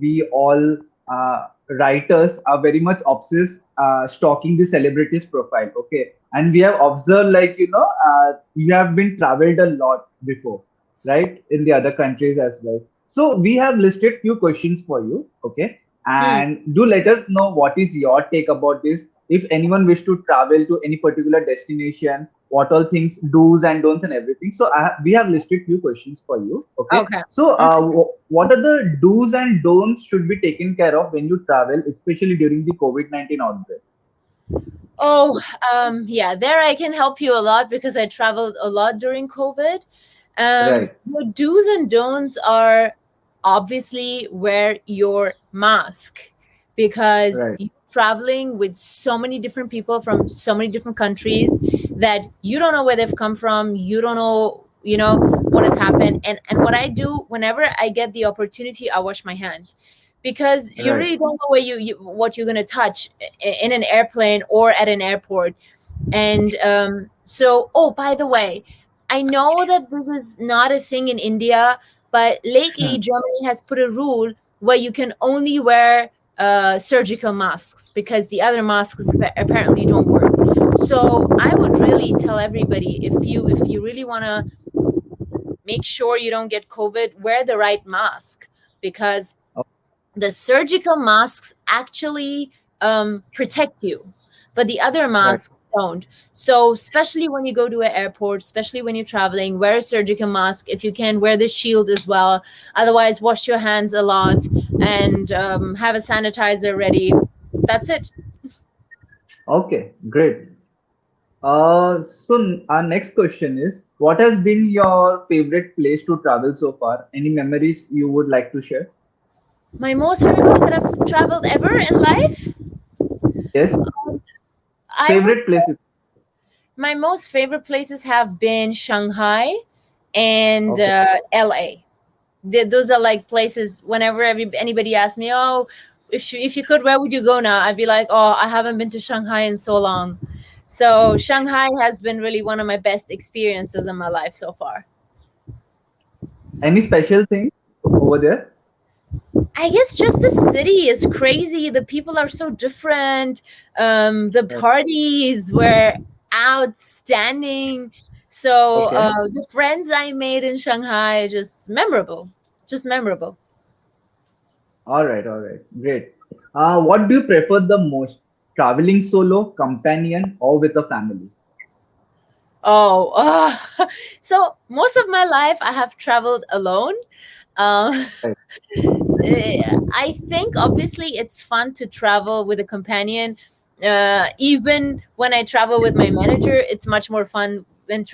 we all writers are very much obsessed stalking the celebrities profile. Okay, and we have observed, like, you have been traveled a lot before, right, in the other countries as well. So we have listed few questions for you. Okay, Hmm. and do let us know what is your take about this. If anyone wish to travel to any particular destination, what all things do's and don'ts and everything. So we have listed few questions for you. Okay, Okay. so Hmm. what are the do's and don'ts should be taken care of when you travel, especially during the COVID-19 outbreak? Oh, yeah, there I can help you a lot because I traveled a lot during COVID. Right, The do's and don'ts are obviously wear your mask because right, you're traveling with so many different people from so many different countries that you don't know where they've come from. You don't know, what has happened. And what I do whenever I get the opportunity, I wash my hands because you right, really don't know where what you're going to touch in an airplane or at an airport. And so, oh, by the way, I know that this is not a thing in India, but lately Germany has put a rule where you can only wear surgical masks because the other masks apparently don't work. So I would really tell everybody, if you really want to make sure you don't get COVID, wear the right mask because oh, the surgical masks actually protect you, but the other right. masks don't. So, especially when you go to an airport, especially when you're traveling, wear a surgical mask. If you can, wear the shield as well. Otherwise, wash your hands a lot and have a sanitizer ready. That's it. Okay, great. So our next question is, what has been your favorite place to travel so far? Any memories you would like to share? My most favorite place that I've traveled ever in life, Yes, I would favorite say places. my most favorite places have been Shanghai and Okay. LA. Those are like places whenever anybody asks me, oh, if you could, where would you go now? I'd be like, oh, I haven't been to Shanghai in so long. So Shanghai has been really one of my best experiences in my life so far. Any special thing over there? I guess just the city is crazy. The people are so different. The Right. parties were outstanding. So Okay. the friends I made in Shanghai, just memorable, just memorable. All right. All right. Great. What do you prefer the most? Traveling solo, companion, or with a family? Oh, so most of my life I have traveled alone. Um, Right. I think obviously it's fun to travel with a companion. Even when I travel with my manager, it's much more fun than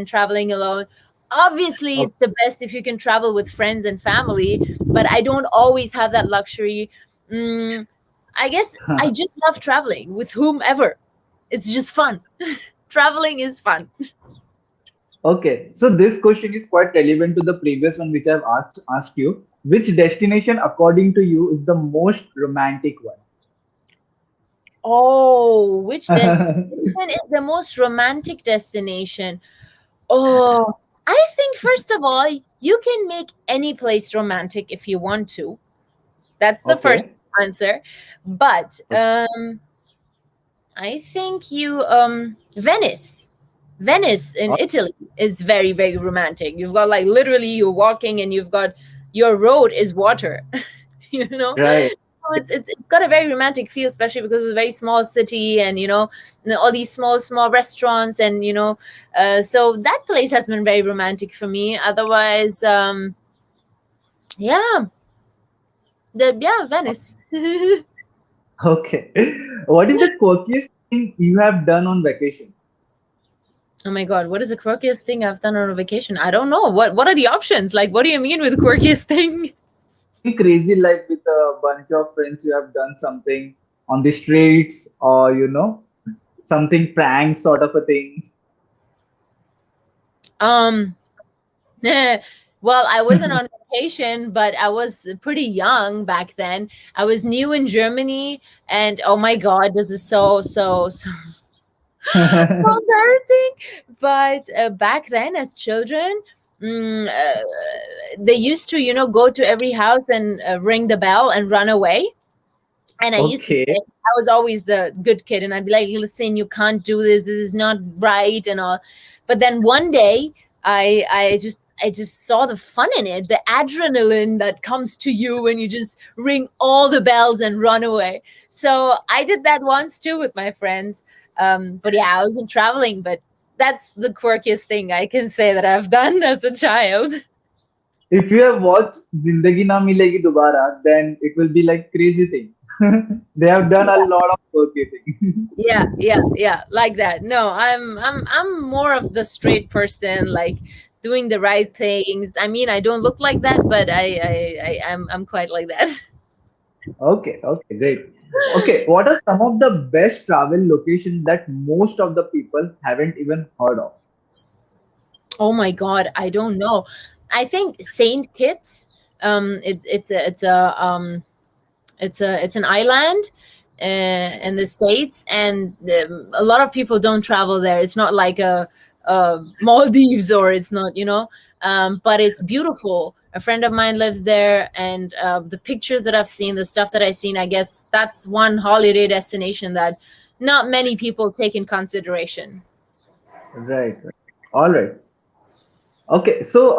traveling alone. Obviously, Okay. it's the best if you can travel with friends and family, but I don't always have that luxury. Mm, I guess I just love traveling with whomever. It's just fun. Traveling is fun. Okay. So this question is quite relevant to the previous one which I've asked you. Which destination, according to you, is the most romantic one? Oh, which destination is the most romantic destination? Oh, I think first of all, you can make any place romantic if you want to. That's the first Okay. answer. But Okay. I think Venice. Venice in Oh, Italy is very, very romantic. You've got like literally you're walking and you've got your road is water. you know right. So it's got a very romantic feel, especially because it's a very small city, and all these small restaurants, and so that place has been very romantic for me. Otherwise, yeah, Venice. Okay. What is the quirkiest thing you have done on vacation? Oh my god, what is the quirkiest thing I've done on a vacation? I don't know. What are the options? Like, what do you mean with quirkiest thing? Any crazy, like with a bunch of friends, you have done something on the streets, or something prank sort of a thing? Um, well, I wasn't on vacation, but I was pretty young back then. I was new in Germany, and oh my god, this is so embarrassing. But back then, as children, they used to, go to every house and ring the bell and run away. And I used to say, Okay. I was always the good kid, and I'd be like, listen, you can't do this. This is not right, and all. But then one day, I just saw the fun in it, the adrenaline that comes to you when you just ring all the bells and run away. So I did that once too with my friends. But yeah, I wasn't traveling, but that's the quirkiest thing I can say that I've done as a child. If you have watched Zindagi Na Milegi Dobara, then it will be like crazy thing. They have done a lot of quirky things. Yeah, like that. No, I'm more of the straight person, like doing the right things. I mean, I don't look like that, but I'm quite like that. Okay, okay, great. Okay, what are some of the best travel locations that most of the people haven't even heard of? Oh my god, I don't know. I think Saint Kitts. It's an island in the states, and a lot of people don't travel there. It's not like a Maldives, or it's not, but it's beautiful. A friend of mine lives there, and the pictures that I've seen, the stuff that I've seen, I guess that's one holiday destination that not many people take in consideration. Right, right. All right. Okay, so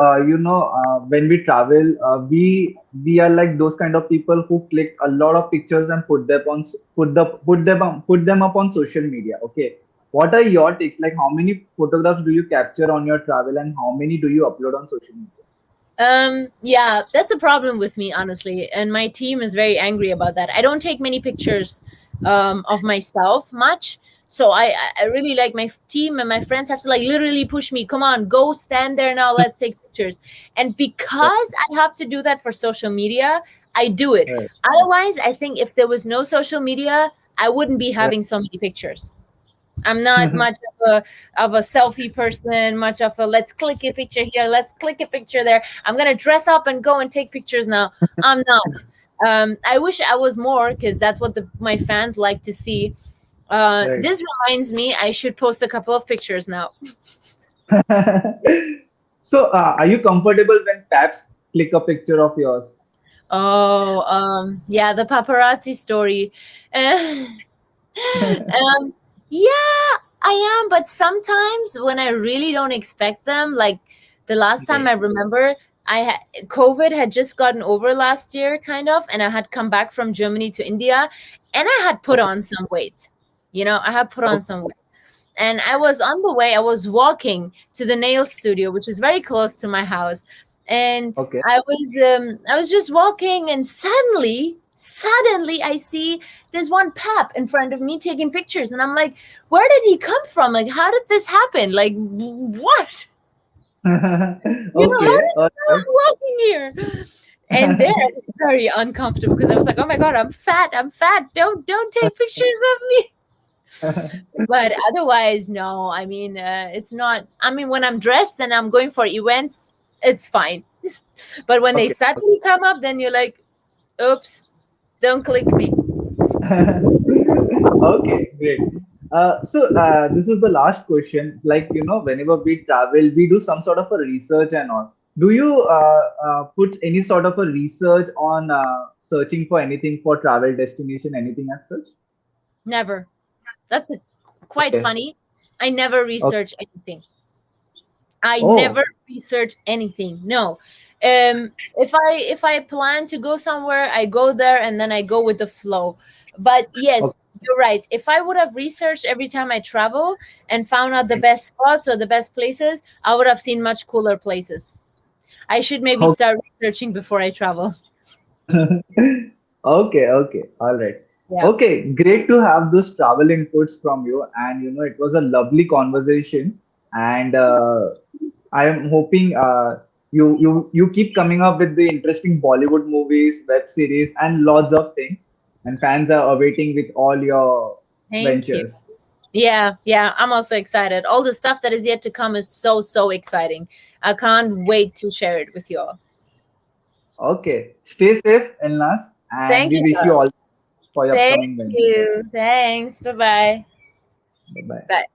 when we travel, we are like those kind of people who click a lot of pictures and put them up on social media. Okay, what are your takes? Like, how many photographs do you capture on your travel, and how many do you upload on social media? Yeah, that's a problem with me, honestly, and my team is very angry about that. I don't take many pictures of myself much, so I really, like, my team and my friends have to, like, literally push me. Come on, go stand there now. Let's take pictures. And Right, because I have to do that for social media, I do it. right, Otherwise, I think if there was no social media, I wouldn't be right. having so many pictures. I'm not much of a selfie person, much of a let's click a picture here, let's click a picture there. I'm gonna dress up and go and take pictures now. I'm not. I wish I was more, because that's what my fans like to see. Right. This reminds me, I should post a couple of pictures now. So, are you comfortable when taps click a picture of yours? Oh, yeah, the paparazzi story. um, yeah, I am, but sometimes when I really don't expect them, like the last time Right. I remember, COVID had just gotten over last year, kind of, and I had come back from Germany to India, and I had put Okay. on some weight. I had put on Okay. some weight, and I was on the way. I was walking to the nail studio, which is very close to my house, and Okay. I was just walking, and suddenly I see there's one pap in front of me taking pictures, and I'm like, where did he come from? Like, how did this happen? Like, what? How Okay. did All you know I'm walking here? And there I was very uncomfortable, because I was like, oh my god, I'm fat, I'm fat. Don't take pictures of me. right. But otherwise, no. I mean, it's not. I mean, when I'm dressed and I'm going for events, it's fine. But when they Okay. suddenly come up, then you're like, oops, don't click me. Okay, great. So this is the last question. Like, whenever we travel, we do some sort of a research and all. Do you put any sort of a research on searching for anything for travel destination, anything as such? Never. That's quite Okay. funny. I never Okay. research anything. I never Oh, research anything. No. If I plan to go somewhere, I go there and then I go with the flow. But yes, okay. you're right. If I would have researched every time I travel and found out the best spots or the best places, I would have seen much cooler places. I should maybe Okay. start researching before I travel. Okay, okay. All right. Yeah. Okay, great to have those travel inputs from you. And it was a lovely conversation. And I am hoping you keep coming up with the interesting Bollywood movies, web series, and lots of things. And fans are awaiting with all your Thank you. ventures. Yeah, I'm also excited. All the stuff that is yet to come is so, so exciting. I can't wait to share it with you all. Okay, stay safe, Elnas, and Thank we you, wish sir. you all for your Thank upcoming ventures. you. Thanks. Bye-bye. Bye bye. Bye.